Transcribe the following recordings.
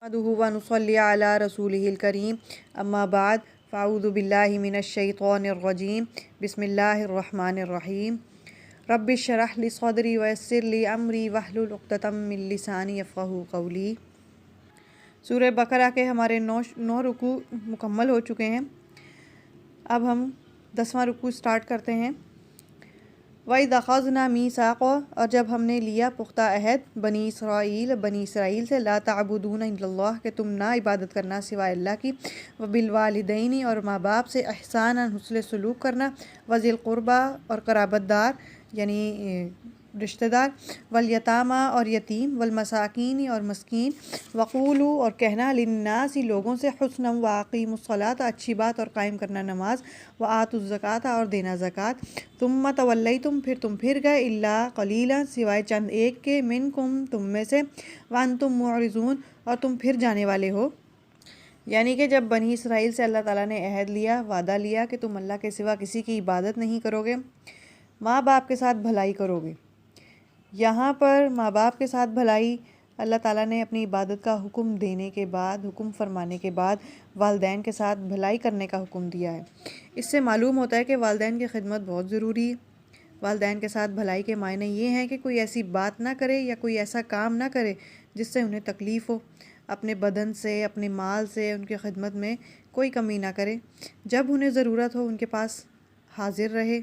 نحمدہ व नुसल्ली अला रसूलिहिल करीम अम्मा बाद फ़अऊज़ु बिल्लाहि मिनश्शैतानिर्रजीम बिस्मिल्लाहिर्रहमानिर्रहीम रब्बि इश्रह ली सदरी व यस्सिर ली अमरी वहलुल उक़्दतम मिन लिसानी यफ़क़हू क़ौली। सूरह बकरा के हमारे नौ रुकू मुकम्मल हो चुके हैं। अब हम 10वां रुकू स्टार्ट करते हैं। वइज़ अख़ज़ना मीसाक़ा, और जब हमने लिया पुख्ता अहद बनी इसराइल से, ला ताबुदून इल्लल्लाह, कि तुम ना इबादत करना सिवाय अल्लाह की, व बिलवालिदैनी, और माँ बाप से, एहसानन, हुस्न सलूक करना, वज़िल क़ुरबा, और क़राबतदार यानी रिश्तेदार, वल यतामा, और यतीम, वल मसाकीन, और मस्कीन, वक़ूलू, और कहना, लिन्नासी, लोगों से, हुस्नम व अक़ीमुस्सलात, अच्छी बात और कायम करना नमाज, व आतुज़्ज़कात, और देना ज़कात, तुम्मा तवल्लैतुम, फिर तुम फिर गए, इल्ला क़लीला, सिवाय चंद एक के, मिनकुम, तुम में से, व अंतुम मुअरिज़ून, और तुम फिर जाने वाले हो। यानी कि जब बनी इसराइल से अल्लाह ताला ने अहद लिया, वादा लिया कि तुम अल्लाह के सिवा किसी की इबादत नहीं करोगे, माँ बाप के साथ भलाई करोगे। यहाँ पर माँ बाप के साथ भलाई अल्लाह ताला ने अपनी इबादत का हुक्म देने के बाद, हुक्म फरमाने के बाद, वालदैन के साथ भलाई करने का हुक्म दिया है। इससे मालूम होता है कि वालदैन की खिदमत बहुत ज़रूरी है। वालदैन के साथ भलाई के मायने ये हैं कि कोई ऐसी बात ना करे या कोई ऐसा काम ना करे जिससे उन्हें तकलीफ़ हो। अपने बदन से, अपने माल से उनकी खिदमत में कोई कमी ना करे। जब उन्हें ज़रूरत हो उनके पास हाजिर रहे।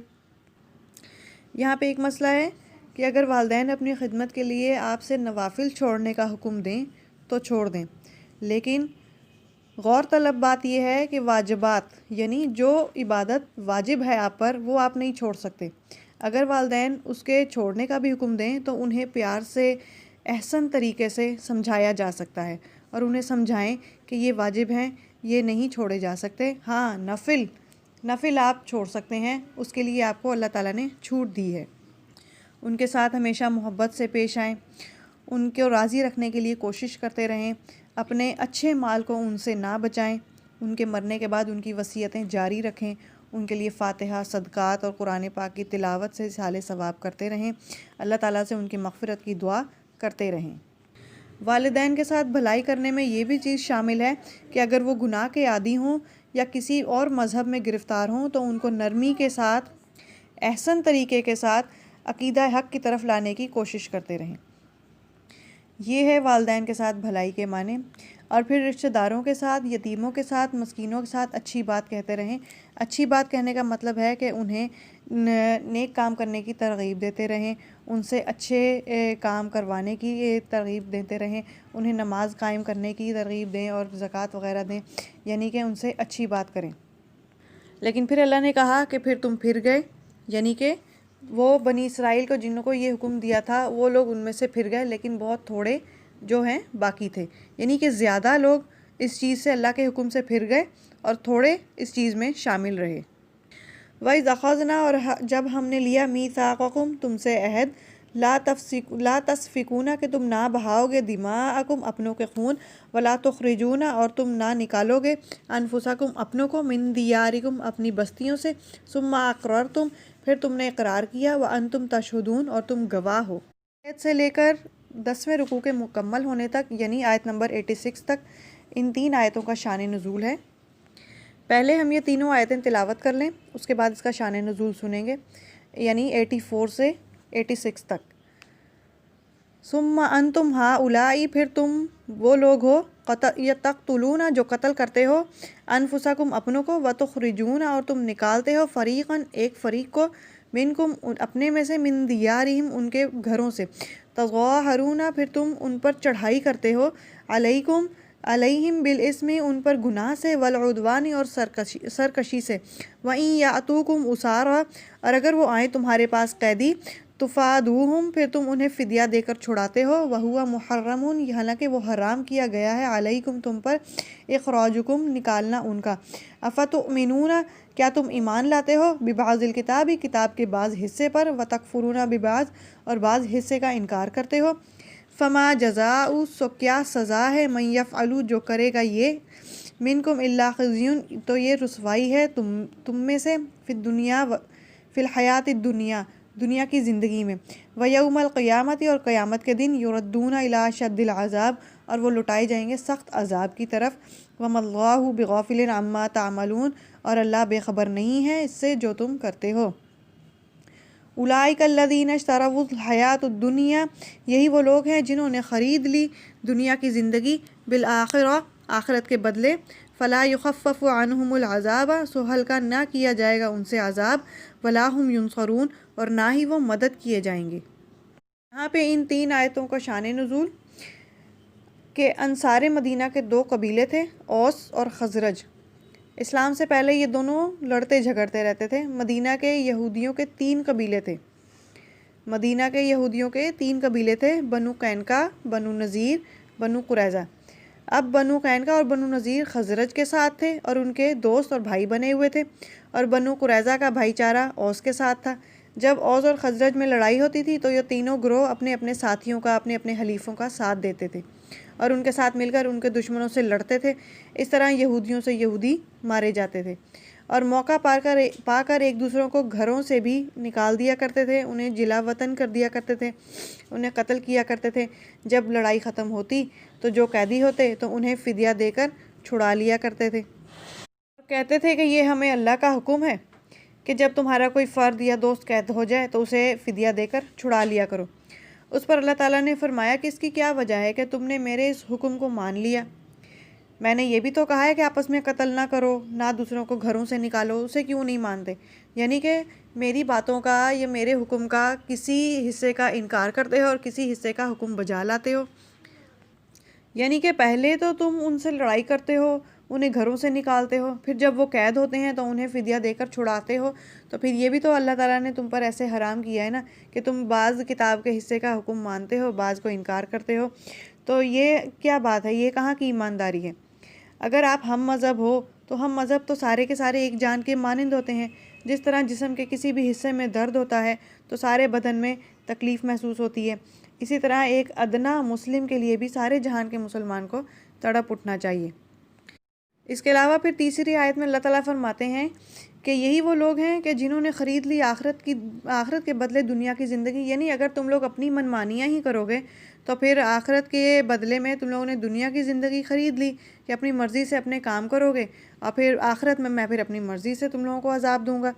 यहाँ पे एक मसला है कि अगर वालदैन अपनी खिदमत के लिए आपसे नवाफिल छोड़ने का हुक्म दें तो छोड़ दें, लेकिन गौर तलब बात यह है कि वाजिबात यानी जो इबादत वाजिब है आप पर, वो आप नहीं छोड़ सकते। अगर वालदैन उसके छोड़ने का भी हुक्म दें तो उन्हें प्यार से, एहसन तरीके से समझाया जा सकता है, और उन्हें समझाएं कि ये वाजिब हैं, ये नहीं छोड़े जा सकते। हाँ, नफिल आप छोड़ सकते हैं, उसके लिए आपको अल्लाह ताला ने छूट दी है। उनके साथ हमेशा मोहब्बत से पेश आएँ, उनको राज़ी रखने के लिए कोशिश करते रहें, अपने अच्छे माल को उनसे ना बचाएं, उनके मरने के बाद उनकी वसीयतें जारी रखें, उनके लिए फ़ातिहा, सदक़ात और कुरान पाक की तिलावत से साले सवाब करते रहें, अल्लाह ताला से उनकी मग़फ़िरत की दुआ करते रहें। वालिदैन के साथ भलाई करने में ये भी चीज़ शामिल है कि अगर वो गुनाह के आदी हों या किसी और मज़हब में गिरफ़्तार हों तो उनको नरमी के साथ, एहसन तरीके के साथ अक़ीदा हक़ की तरफ लाने की कोशिश करते रहें। ये है वालिदैन के साथ भलाई के माने। और फिर रिश्तेदारों के साथ, यतीमों के साथ, मस्कीनों के साथ अच्छी बात कहते रहें। अच्छी बात कहने का मतलब है कि उन्हें नेक काम करने की तरग़ीब देते रहें, उनसे अच्छे काम करवाने की तरग़ीब देते रहें, उन्हें नमाज कायम करने की तरग़ीब दें और ज़कात वग़ैरह दें, यानी कि उनसे अच्छी बात करें। लेकिन फिर अल्लाह ने कहा कि फिर तुम फिर गए, यानी कि वो बनी इसराइल को जिनको ये हुक्म दिया था वो लोग उनमें से फिर गए, लेकिन बहुत थोड़े जो हैं बाकी थे। यानी कि ज़्यादा लोग इस चीज़ से, अल्लाह के हुक्म से फिर गए, और थोड़े इस चीज़ में शामिल रहे। वइज़ अख़ज़ना, और जब हमने लिया मीसाक़कुम, तुमसे अहद, ला तस्फ़िकूना, कि तुम ना बहाओगे, दिमाअकुम, अपनों के खून, वला तुख़रिजूना, और तुम ना निकालोगे, अनफुसकुम, अपनों को, मिन दियारिकुम, अपनी बस्तियों से, सुम्मा अक़ररतुम, फिर तुमने इक़रार किया, व अंतुम तशहुदून, और तुम गवाह हो। आयत से लेकर 10वें रुकू के मुकम्मल होने तक, यानी आयत नंबर 86 तक, इन 3 आयतों का शान नुज़ूल है। पहले हम ये तीनों आयतें तिलावत कर लें, उसके बाद इसका शान नुज़ूल सुनेंगे, यानी 84 से 86 तक। सुम्मा अंतुम हाउलाई, फिर तुम वो लोग हो, तक़तुलूना, जो कत्ल करते हो, अनफुसकुम, अपनों को, व तुख़रिजूना, और तुम निकालते हो, फ़रीक़न, एक फ़रीक़ को, मिनकुम, अपने में से, मिन दियारिहिम, उनके घरों से, तज़ाहरून, फिर तुम उन पर चढ़ाई करते हो, अलैहिम बिल इस्मी, उन पर गुनाह से, वल उद्वानी, और सरकशी से, वइन यातूकुम उसारा, और अगर वो आए तुम्हारे पास कैदी, तुफ़ादूहुम, फिर तुम उन्हें फ़िदिया देकर छुड़ाते हो, वहुवा मुहर्रमुन, हालांकि वो हराम किया गया है, अलैकुम, तुम पर, इख़राजुकुम, निकालना उनका, अफ़तुमिनूना, क्या तुम ईमान लाते हो, बिबाज़िल किताबी, किताब के बाज़ हिस्से पर, व तकफ़ुरूना बिबाज़, और बाज़ हिस्से का इनकार करते हो। फ़मा जज़ाउ, सो क्या सज़ा है, मन यफ़अलु, जो करेगा ये, मिनकुम इल्ला ख़िज़्युन, तो ये रुसवाई है तुम में से, फ़िल हयातिद दुनिया, की ज़िंदगी में, व यौमल क़ियामती, और क़यामत के दिन, युरद्दूना इला अशद्दिल अज़ाब, اور وہ لٹائے جائیں گے سخت عذاب کی طرف۔ وَمَا اللَّهُ بِغَافِلٍ عَمَّا تَعْمَلُونَ، اور اللہ بے خبر نہیں ہے اس سے جو تم کرتے ہو۔ اولئک الذین اشتروا الحیاۃ الدنیا، یہی وہ لوگ ہیں جنہوں نے خرید لی دنیا کی زندگی بالآخرہ، آخرت کے بدلے۔ فلا یخفف عنہم العذاب، سو ہلکا نہ کیا جائے گا ان سے عذاب۔ ولا هم ینصرون، اور نہ ہی وہ مدد کیے جائیں گے۔ یہاں پہ ان 3 آیتوں کا شان نزول کہ انصار مدینہ کے 2 قبیلے تھے، اوس اور خزرج۔ اسلام سے پہلے یہ دونوں لڑتے جھگڑتے رہتے تھے۔ مدینہ کے یہودیوں کے 3 قبیلے تھے۔ مدینہ کے یہودیوں کے 3 قبیلے تھے، بنو قینقاع، بنو نذیر، بنو قریظہ۔ اب بنو قینقاع اور بنو نذیر خزرج کے ساتھ تھے اور ان کے دوست اور بھائی بنے ہوئے تھے، اور بنو قریظہ کا بھائی چارہ اوس کے ساتھ تھا۔ جب اوس اور خزرج میں لڑائی ہوتی تھی تو یہ تینوں گروہ اپنے اپنے ساتھیوں کا، اپنے اپنے حلیفوں کا ساتھ دیتے تھے اور ان کے ساتھ مل کر ان کے دشمنوں سے لڑتے تھے۔ اس طرح یہودیوں سے یہودی مارے جاتے تھے اور موقع پا کر ایک دوسروں کو گھروں سے بھی نکال دیا کرتے تھے، انہیں جلا وطن کر دیا کرتے تھے، انہیں قتل کیا کرتے تھے۔ جب لڑائی ختم ہوتی تو جو قیدی ہوتے تو انہیں فدیہ دے کر چھڑا لیا کرتے تھے۔ کہتے تھے کہ یہ ہمیں اللہ کا حکم ہے کہ جب تمہارا کوئی فرد یا دوست قید ہو جائے تو اسے فدیہ دے کر چھڑا لیا کرو۔ اس پر اللہ تعالیٰ نے فرمایا کہ اس کی کیا وجہ ہے کہ تم نے میرے اس حکم کو مان لیا؟ میں نے یہ بھی تو کہا ہے کہ آپس میں قتل نہ کرو، نہ دوسروں کو گھروں سے نکالو، اسے کیوں نہیں مانتے؟ یعنی کہ میری باتوں کا یا میرے حکم کا کسی حصے کا انکار کرتے ہو اور کسی حصے کا حکم بجا لاتے ہو۔ یعنی کہ پہلے تو تم ان سے لڑائی کرتے ہو، انہیں گھروں سے نکالتے ہو، پھر جب وہ قید ہوتے ہیں تو انہیں فدیہ دے کر چھڑاتے ہو، تو پھر یہ بھی تو اللہ تعالیٰ نے تم پر ایسے حرام کیا ہے نا کہ تم بعض کتاب کے حصے کا حکم مانتے ہو، بعض کو انکار کرتے ہو۔ تو یہ کیا بات ہے؟ یہ کہاں کی ایمانداری ہے؟ اگر آپ ہم مذہب ہو تو ہم مذہب تو سارے کے سارے ایک جان کے مانند ہوتے ہیں۔ جس طرح جسم کے کسی بھی حصے میں درد ہوتا ہے تو سارے بدن میں تکلیف محسوس ہوتی ہے، اسی طرح ایک ادنا مسلم کے لیے بھی سارے جہان کے مسلمان کو تڑپ اٹھنا چاہیے۔ اس کے علاوہ پھر تیسری آیت میں اللہ تعالیٰ فرماتے ہیں کہ یہی وہ لوگ ہیں کہ جنہوں نے خرید لی آخرت کے بدلے دنیا کی زندگی۔ یعنی اگر تم لوگ اپنی منمانیاں ہی کرو گے تو پھر آخرت کے بدلے میں تم لوگوں نے دنیا کی زندگی خرید لی کہ اپنی مرضی سے اپنے کام کرو گے، اور پھر آخرت میں پھر اپنی مرضی سے تم لوگوں کو عذاب دوں گا۔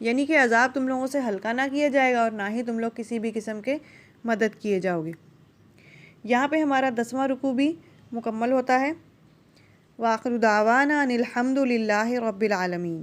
یعنی کہ عذاب تم لوگوں سے ہلکا نہ کیا جائے گا اور نہ ہی تم لوگ کسی بھی قسم کے مدد کیے جاؤ گے۔ یہاں پہ ہمارا 10واں رکوع بھی مکمل ہوتا ہے۔ وآخر دعوانا ان الحمد للہ رب العالمین۔